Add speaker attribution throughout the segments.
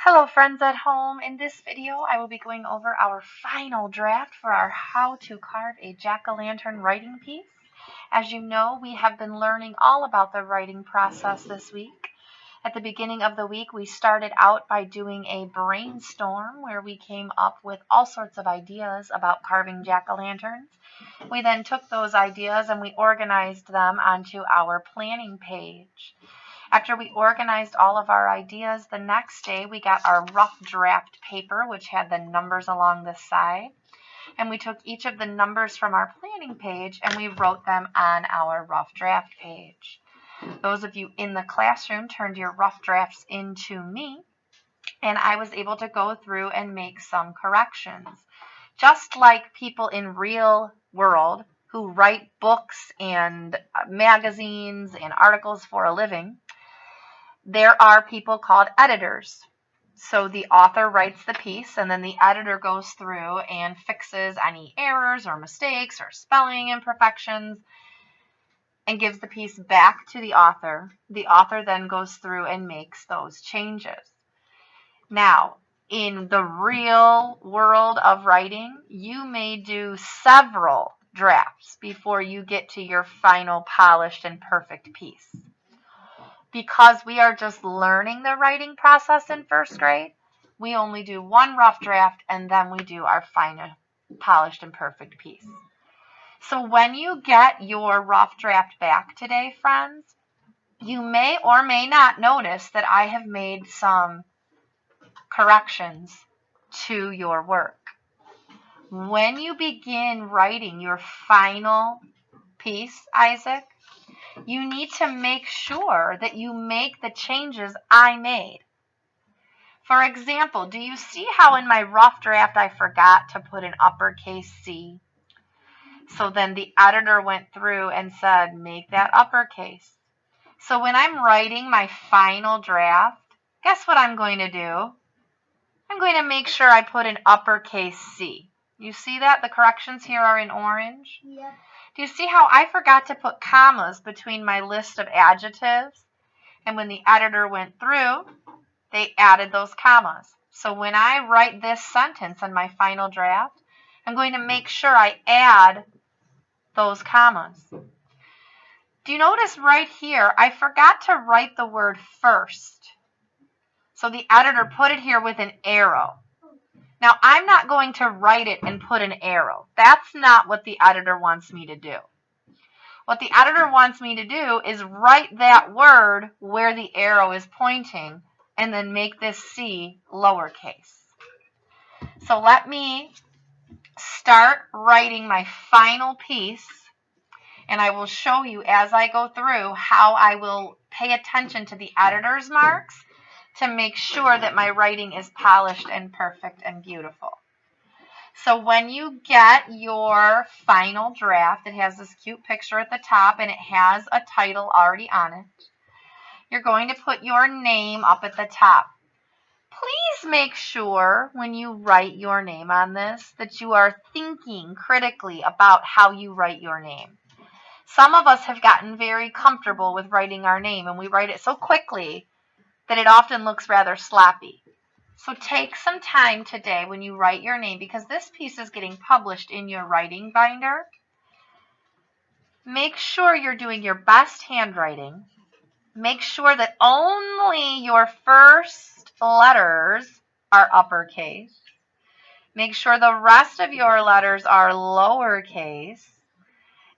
Speaker 1: Hello friends at home. In this video I will be going over our final draft for our How to Carve a Jack-o'-lantern writing piece. As you know, we have been learning all about the writing process this week. At the beginning of the week we started out by doing a brainstorm where we came up with all sorts of ideas about carving jack-o'-lanterns. We then took those ideas and we organized them onto our planning page. After we organized all of our ideas, the next day we got our rough draft paper, which had the numbers along the side. And we took each of the numbers from our planning page and we wrote them on our rough draft page. Those of you in the classroom turned your rough drafts into me, and I was able to go through and make some corrections. Just like people in real world who write books and magazines and articles for a living, there are people called editors. So the author writes the piece and then the editor goes through and fixes any errors or mistakes or spelling imperfections and gives the piece back to the author. The author then goes through and makes those changes. Now, in the real world of writing, you may do several drafts before you get to your final polished and perfect piece. Because we are just learning the writing process in first grade, we only do one rough draft and then we do our final polished and perfect piece. So when you get your rough draft back today, friends, you may or may not notice that I have made some corrections to your work. When you begin writing your final piece, Isaac, you need to make sure that you make the changes I made. For example, do you see how in my rough draft I forgot to put an uppercase C? So then the editor went through and said, make that uppercase. So when I'm writing my final draft, guess what I'm going to do? I'm going to make sure I put an uppercase C. You see that? The corrections here are in orange.
Speaker 2: Yep.
Speaker 1: Do you see how I forgot to put commas between my list of adjectives? And when the editor went through, they added those commas. So when I write this sentence in my final draft, I'm going to make sure I add those commas. Do you notice right here, I forgot to write the word first. So the editor put it here with an arrow. Now, I'm not going to write it and put an arrow. That's not what the editor wants me to do. What the editor wants me to do is write that word where the arrow is pointing and then make this C lowercase. So let me start writing my final piece, and I will show you as I go through how I will pay attention to the editor's marks to make sure that my writing is polished and perfect and beautiful. So when you get your final draft, it has this cute picture at the top and it has a title already on it. You're going to put your name up at the top. Please make sure when you write your name on this that you are thinking critically about how you write your name. Some of us have gotten very comfortable with writing our name and we write it so quickly that it often looks rather sloppy. So take some time today when you write your name, because this piece is getting published in your writing binder. Make sure you're doing your best handwriting. Make sure that only your first letters are uppercase. Make sure the rest of your letters are lowercase.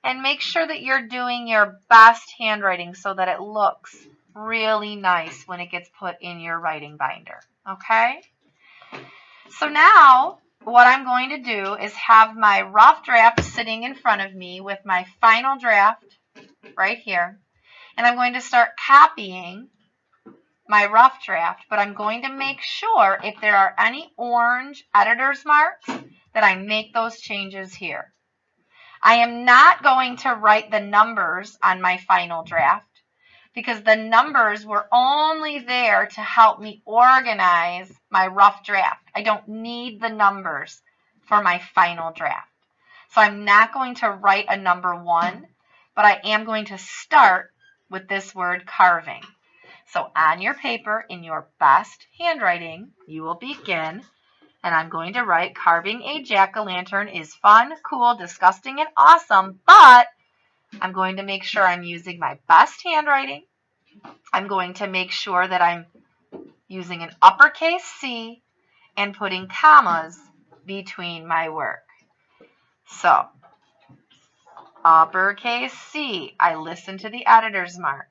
Speaker 1: And make sure that you're doing your best handwriting so that it looks really nice when it gets put in your writing binder. Okay? So now what I'm going to do is have my rough draft sitting in front of me with my final draft right here. And I'm going to start copying my rough draft, but I'm going to make sure if there are any orange editor's marks that I make those changes here. I am not going to write the numbers on my final draft because the numbers were only there to help me organize my rough draft. I don't need the numbers for my final draft. So I'm not going to write a number 1, but I am going to start with this word carving. So on your paper, in your best handwriting, you will begin, and I'm going to write, carving a jack-o'-lantern is fun, cool, disgusting, and awesome, but I'm going to make sure I'm using my best handwriting. I'm going to make sure that I'm using an uppercase C and putting commas between my work. So, uppercase C, I listen to the editor's mark.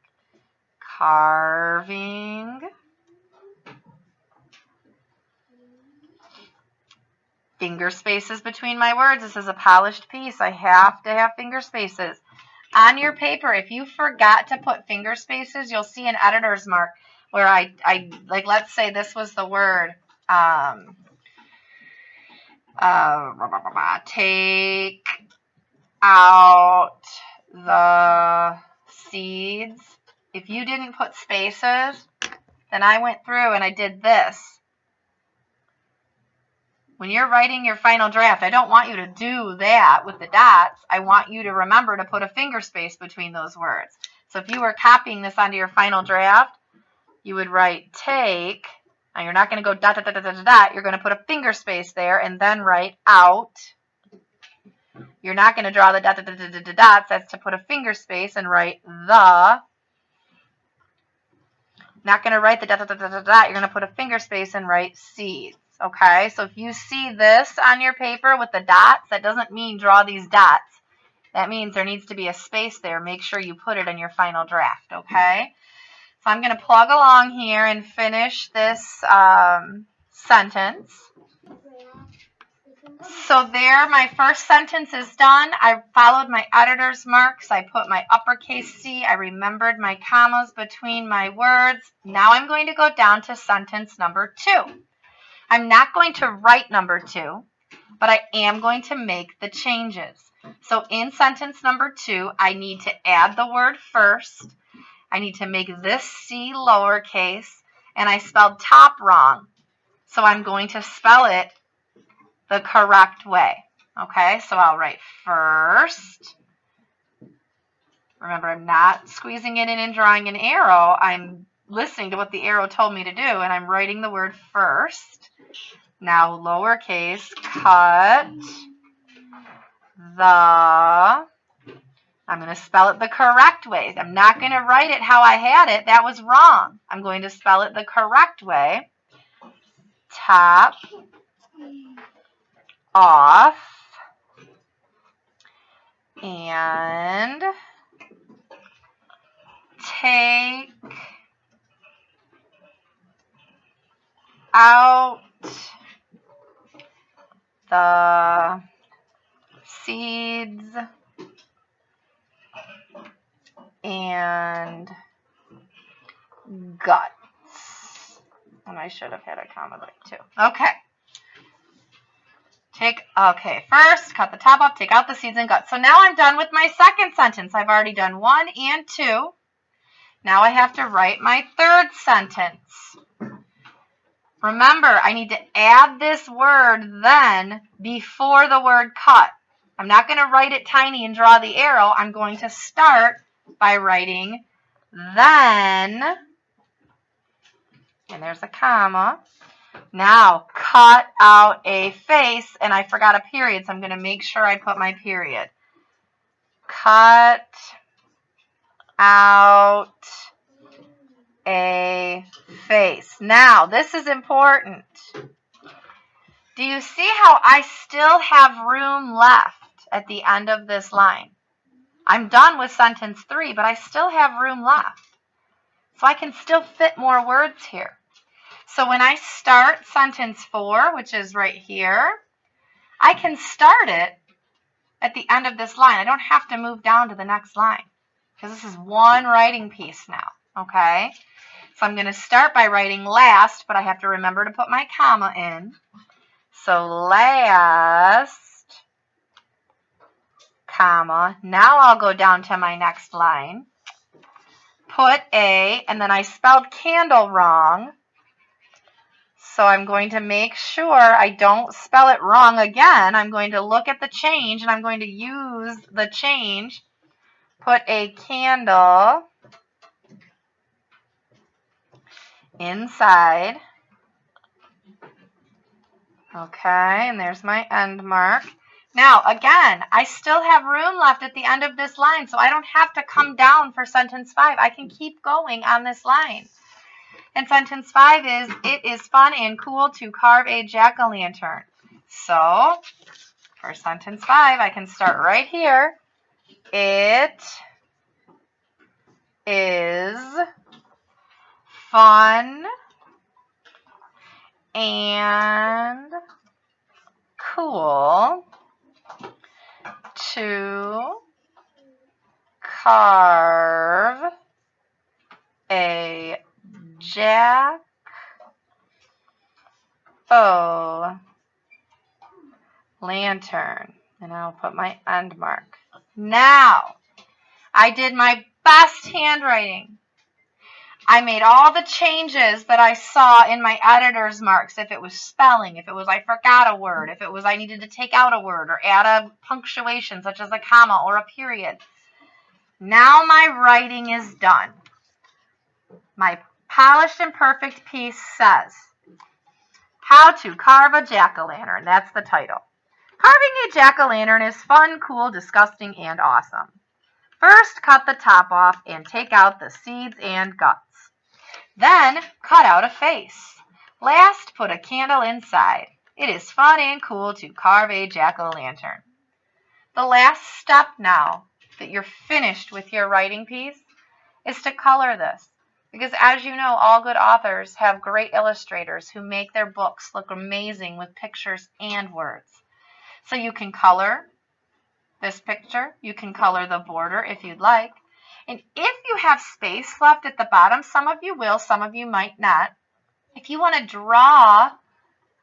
Speaker 1: Carving finger spaces between my words. This is a polished piece. I have to have finger spaces. On your paper, if you forgot to put finger spaces, you'll see an editor's mark where I like, let's say this was the word, take out the seeds. If you didn't put spaces, then I went through and I did this. When you're writing your final draft, I don't want you to do that with the dots. I want you to remember to put a finger space between those words. So if you were copying this onto your final draft, you would write take. Now you're not going to go dot, dot, dot, dot, dot, dot. You're going to put a finger space there and then write out. You're not going to draw the dot, dot, dot, dot, dot, dot, dots. That's to put a finger space and write the. Not going to write the dot, dot, dot, dot, dot, dot. You're going to put a finger space and write seeds. Okay, so if you see this on your paper with the dots, that doesn't mean draw these dots. That means there needs to be a space there. Make sure you put it in your final draft, okay? So I'm going to plug along here and finish this sentence. So there, my first sentence is done. I followed my editor's marks. I put my uppercase C. I remembered my commas between my words. Now I'm going to go down to sentence number 2. I'm not going to write number 2, but I am going to make the changes. So in sentence number 2, I need to add the word first. I need to make this C lowercase, and I spelled top wrong. So I'm going to spell it the correct way. Okay, so I'll write first. Remember, I'm not squeezing it in and drawing an arrow. I'm listening to what the arrow told me to do, and I'm writing the word first. Now, lowercase, cut the, I'm going to spell it the correct way. I'm not going to write it how I had it. That was wrong. I'm going to spell it the correct way. Top off and take out the seeds and guts. And I should have had a comma like too. Okay. First, cut the top off, take out the seeds and guts. So now I'm done with my second sentence. I've already done 1 and 2. Now I have to write my third sentence. Remember, I need to add this word then before the word cut. I'm not going to write it tiny and draw the arrow. I'm going to start by writing then, and there's a comma. Now, cut out a face, and I forgot a period, so I'm going to make sure I put my period. Cut out a face. Now, this is important. Do you see how I still have room left at the end of this line? I'm done with sentence 3, but I still have room left. So I can still fit more words here. So when I start sentence 4, which is right here, I can start it at the end of this line. I don't have to move down to the next line because this is one writing piece now, okay? So I'm going to start by writing last, but I have to remember to put my comma in. So last, comma. Now I'll go down to my next line. Put a, and then I spelled candle wrong. So I'm going to make sure I don't spell it wrong again. I'm going to look at the change, and I'm going to use the change. Put a candle inside. Okay, and there's my end mark. Now, again, I still have room left at the end of this line, so I don't have to come down for sentence 5. I can keep going on this line. And sentence 5 is, it is fun and cool to carve a jack-o'-lantern. So, for sentence 5, I can start right here. It is fun and cool to carve a jack-o'-lantern. And I'll put my end mark. Now, I did my best handwriting. I made all the changes that I saw in my editor's marks. If it was spelling, if it was I forgot a word, if it was I needed to take out a word or add a punctuation such as a comma or a period. Now my writing is done. My polished and perfect piece says, How to Carve a Jack-o'-lantern. That's the title. Carving a jack-o'-lantern is fun, cool, disgusting, and awesome. First, cut the top off and take out the seeds and guts. Then, cut out a face. Last, put a candle inside. It is fun and cool to carve a jack-o'-lantern. The last step now that you're finished with your writing piece is to color this. Because as you know, all good authors have great illustrators who make their books look amazing with pictures and words. So you can color this picture. You can color the border if you'd like. And if you have space left at the bottom, some of you will, some of you might not. If you want to draw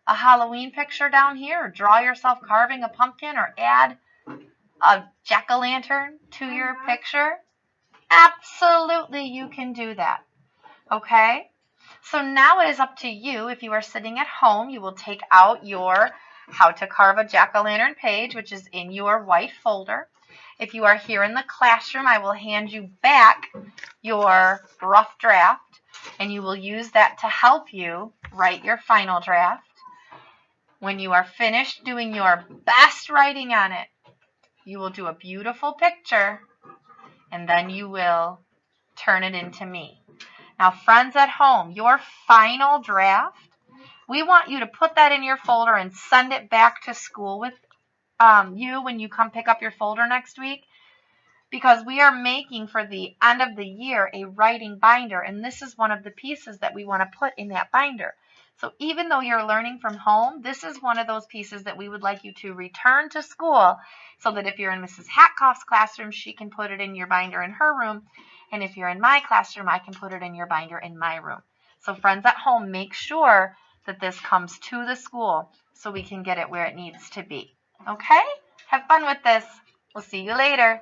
Speaker 1: a Halloween picture down here, or draw yourself carving a pumpkin, or add a jack-o'-lantern to your picture, absolutely you can do that. Okay? So now it is up to you. If you are sitting at home, you will take out your How to Carve a Jack-o'-lantern page, which is in your white folder. If you are here in the classroom, I will hand you back your rough draft, and you will use that to help you write your final draft. When you are finished doing your best writing on it, you will do a beautiful picture, and then you will turn it into me. Now, friends at home, your final draft, we want you to put that in your folder and send it back to school with you when you come pick up your folder next week, because we are making for the end of the year a writing binder, and this is one of the pieces that we want to put in that binder. So even though you're learning from home, this is one of those pieces that we would like you to return to school, so that if you're in Mrs. Hatkoff's classroom, she can put it in your binder in her room. And if you're in my classroom, I can put it in your binder in my room. So friends at home, make sure that this comes to the school so we can get it where it needs to be. Okay? Have fun with this. We'll see you later.